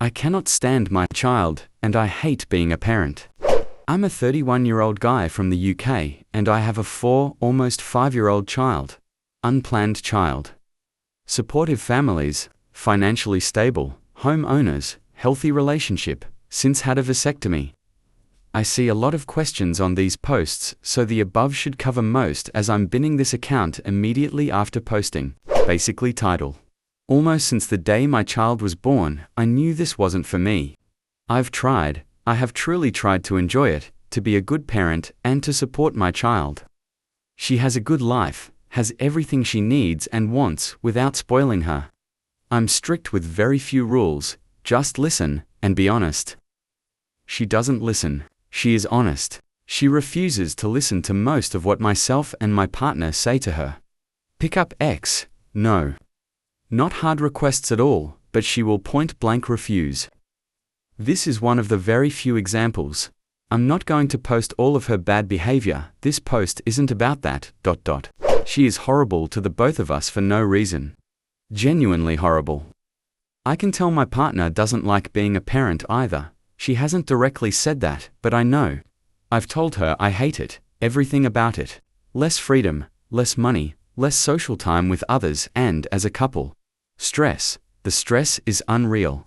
I cannot stand my child, and I hate being a parent. I'm a 31-year-old guy from the UK, and I have a almost 5-year-old child. Unplanned child. Supportive families, financially stable, home owners, healthy relationship, since had a vasectomy. I see a lot of questions on these posts, so the above should cover most as I'm binning this account immediately after posting. Basically title. Almost since the day my child was born, I knew this wasn't for me. I have truly tried to enjoy it, to be a good parent, and to support my child. She has a good life, has everything she needs and wants without spoiling her. I'm strict with very few rules, just listen, and be honest. She doesn't listen. She is honest. She refuses to listen to most of what myself and my partner say to her. Pick up X, no. Not hard requests at all, but she will point blank refuse. This is one of the very few examples. I'm not going to post all of her bad behavior, this post isn't about that, ... She is horrible to the both of us for no reason. Genuinely horrible. I can tell my partner doesn't like being a parent either. She hasn't directly said that, but I know. I've told her I hate it, everything about it. Less freedom, less money, less social time with others and as a couple. Stress. The stress is unreal.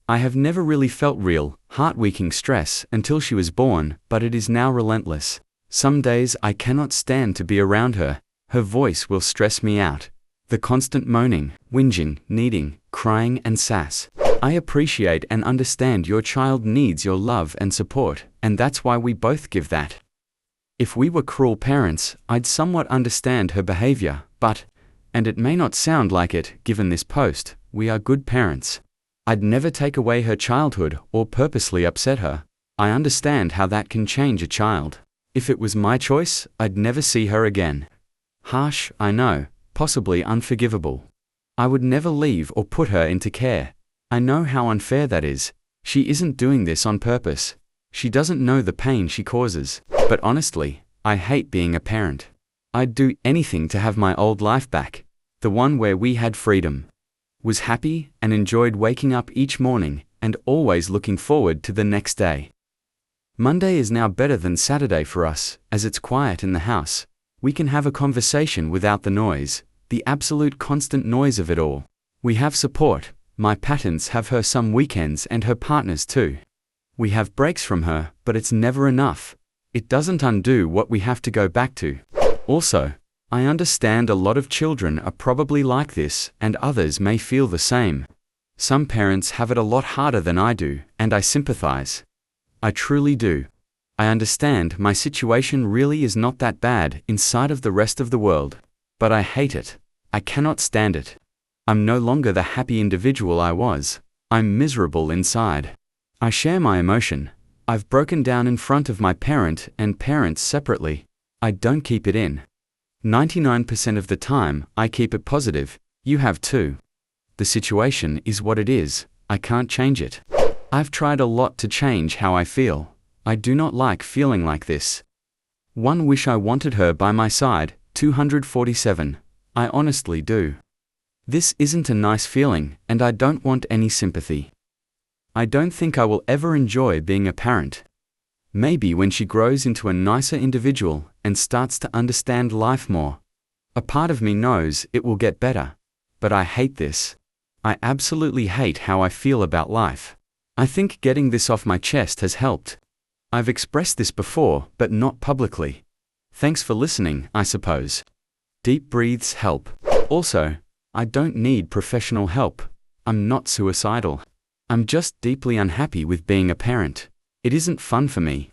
I have never really felt real, heart-weaking stress until she was born, but it is now relentless. Some days I cannot stand to be around her. Her voice will stress me out. The constant moaning, whinging, needing, crying and sass. I appreciate and understand your child needs your love and support, and that's why we both give that. If we were cruel parents, I'd somewhat understand her behavior, but, and it may not sound like it, given this post, we are good parents. I'd never take away her childhood or purposely upset her. I understand how that can change a child. If it was my choice, I'd never see her again. Harsh, I know, possibly unforgivable. I would never leave or put her into care. I know how unfair that is. She isn't doing this on purpose. She doesn't know the pain she causes. But honestly, I hate being a parent. I'd do anything to have my old life back. The one where we had freedom. Was happy and enjoyed waking up each morning and always looking forward to the next day. Monday is now better than Saturday for us, as it's quiet in the house. We can have a conversation without the noise, the absolute constant noise of it all. We have support. My patterns have her some weekends and her partners too. We have breaks from her, but it's never enough. It doesn't undo what we have to go back to. Also, I understand a lot of children are probably like this, and others may feel the same. Some parents have it a lot harder than I do, and I sympathize. I truly do. I understand my situation really is not that bad inside of the rest of the world. But I hate it. I cannot stand it. I'm no longer the happy individual I was. I'm miserable inside. I share my emotion. I've broken down in front of my parent and parents separately. I don't keep it in. 99% of the time, I keep it positive. You have too. The situation is what it is. I can't change it. I've tried a lot to change how I feel. I do not like feeling like this. One wish I wanted her by my side, 247. I honestly do. This isn't a nice feeling, and I don't want any sympathy. I don't think I will ever enjoy being a parent. Maybe when she grows into a nicer individual and starts to understand life more. A part of me knows it will get better. But I hate this. I absolutely hate how I feel about life. I think getting this off my chest has helped. I've expressed this before, but not publicly. Thanks for listening, I suppose. Deep breaths help. Also, I don't need professional help. I'm not suicidal. I'm just deeply unhappy with being a parent. It isn't fun for me.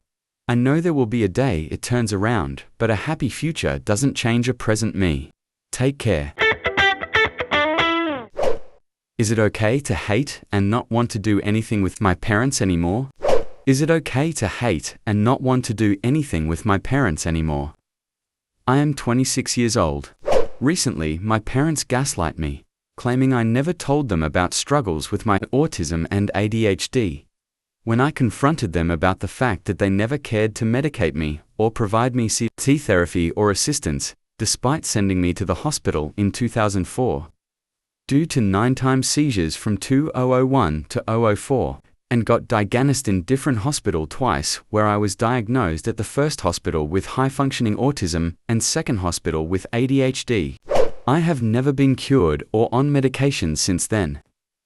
I know there will be a day it turns around, but a happy future doesn't change a present me. Take care. Is it okay to hate and not want to do anything with my parents anymore? Is it okay to hate and not want to do anything with my parents anymore? I am 26 years old. Recently, my parents gaslight me, claiming I never told them about struggles with my autism and ADHD. When I confronted them about the fact that they never cared to medicate me or provide me CT therapy or assistance, despite sending me to the hospital in 2004. due to 9 seizures from 2001 to 2004, and got diagnosed in different hospital twice, where I was diagnosed at the first hospital with high-functioning autism and second hospital with ADHD. I have never been cured or on medication since then.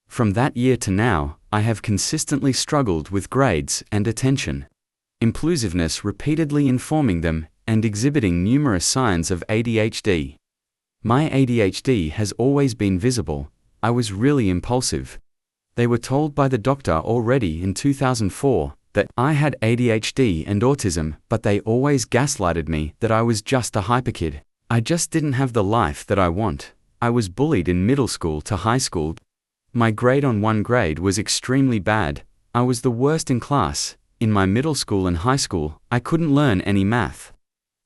From that year to now, I have consistently struggled with grades and attention, impulsiveness, repeatedly informing them, and exhibiting numerous signs of ADHD. My ADHD has always been visible. I was really impulsive. They were told by the doctor already in 2004 that I had ADHD and autism, but they always gaslighted me that I was just a hyperkid. I just didn't have the life that I want. I was bullied in middle school to high school. My grade on one grade was extremely bad. I was the worst in class. In my middle school and high school, I couldn't learn any math.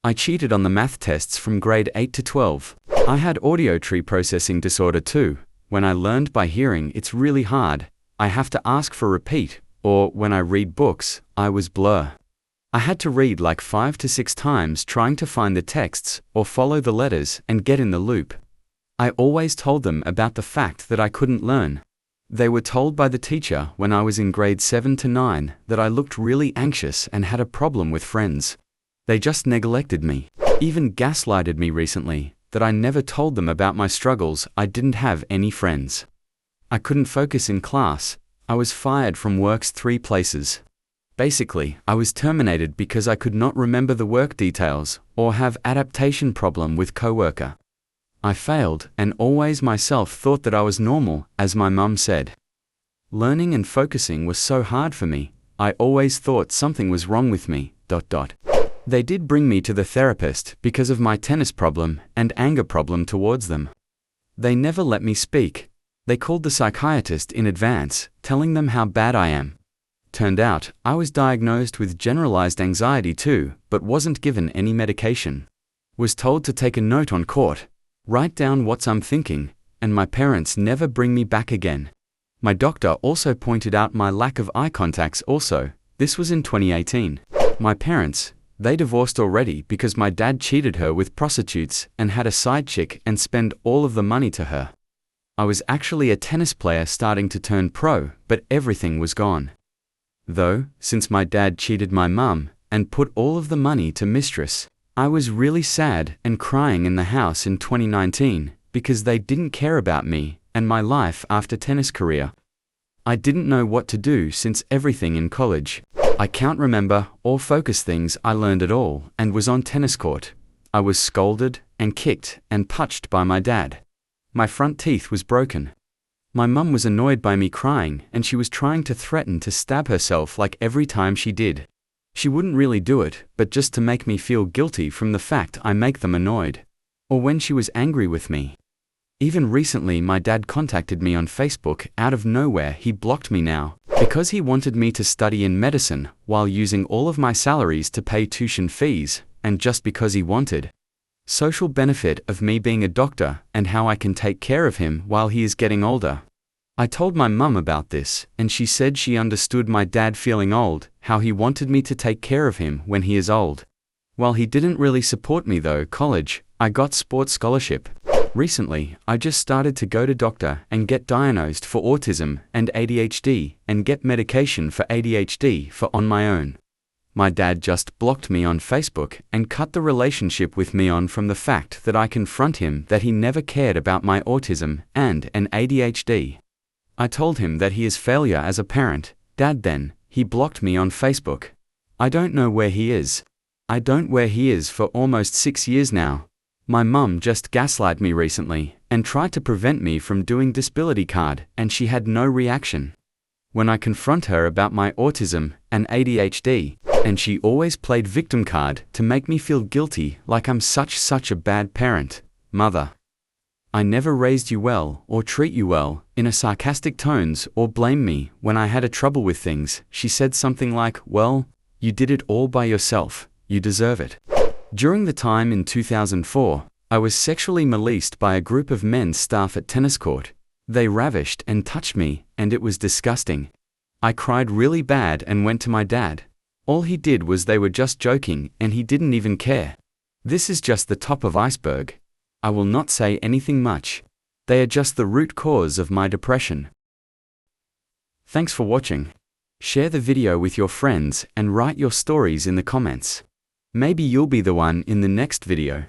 I cheated on the math tests from grade 8 to 12. I had auditory processing disorder too. When I learned by hearing, it's really hard. I have to ask for repeat, or when I read books, I was blur. I had to read like 5 to 6 times trying to find the texts or follow the letters and get in the loop. I always told them about the fact that I couldn't learn. They were told by the teacher when I was in grade 7 to 9 that I looked really anxious and had a problem with friends. They just neglected me, even gaslighted me recently, that I never told them about my struggles. I didn't have any friends. I couldn't focus in class. I was fired from work's 3 places. Basically, I was terminated because I could not remember the work details or have adaptation problem with coworker. I failed and always myself thought that I was normal, as my mum said. Learning and focusing was so hard for me. I always thought something was wrong with me. They did bring me to the therapist because of my tennis problem and anger problem towards them. They never let me speak. They called the psychiatrist in advance, telling them how bad I am. Turned out, I was diagnosed with generalized anxiety too, but wasn't given any medication. Was told to take a note on court, write down what I'm thinking, and my parents never bring me back again. My doctor also pointed out my lack of eye contacts also. This was in 2018. My parents, they divorced already because my dad cheated her with prostitutes and had a side chick and spent all of the money to her. I was actually a tennis player starting to turn pro, but everything was gone. Though, since my dad cheated my mum and put all of the money to mistress, I was really sad and crying in the house in 2019 because they didn't care about me and my life after tennis career. I didn't know what to do since everything in college. I can't remember or focus things I learned at all and was on tennis court. I was scolded and kicked and punched by my dad. My front teeth was broken. My mum was annoyed by me crying and she was trying to threaten to stab herself like every time she did. She wouldn't really do it, but just to make me feel guilty from the fact I make them annoyed. Or when she was angry with me. Even recently my dad contacted me on Facebook out of nowhere. He blocked me now because he wanted me to study in medicine while using all of my salaries to pay tuition fees, and just because he wanted social benefit of me being a doctor and how I can take care of him while he is getting older. I told my mum about this, and she said she understood my dad feeling old, how he wanted me to take care of him when he is old. While he didn't really support me though, college, I got sports scholarship. Recently, I just started to go to doctor and get diagnosed for autism and ADHD and get medication for ADHD for on my own. My dad just blocked me on Facebook and cut the relationship with me on from the fact that I confront him that he never cared about my autism and an ADHD. I told him that he is failure as a parent. Dad then, he blocked me on Facebook. I don't know where he is. I don't where he is for almost 6 years now. My mum just gaslighted me recently and tried to prevent me from doing disability card, and she had no reaction when I confront her about my autism and ADHD, and she always played victim card to make me feel guilty like I'm such a bad parent. Mother, I never raised you well or treat you well, in a sarcastic tones or blame me when I had a trouble with things. She said something like, well, you did it all by yourself, you deserve it. During the time in 2004, I was sexually molested by a group of men staff at tennis court. They ravished and touched me, and it was disgusting. I cried really bad and went to my dad. All he did was they were just joking and he didn't even care. This is just the top of iceberg. I will not say anything much. They are just the root cause of my depression. Thanks for watching. Share the video with your friends and write your stories in the comments. Maybe you'll be the one in the next video.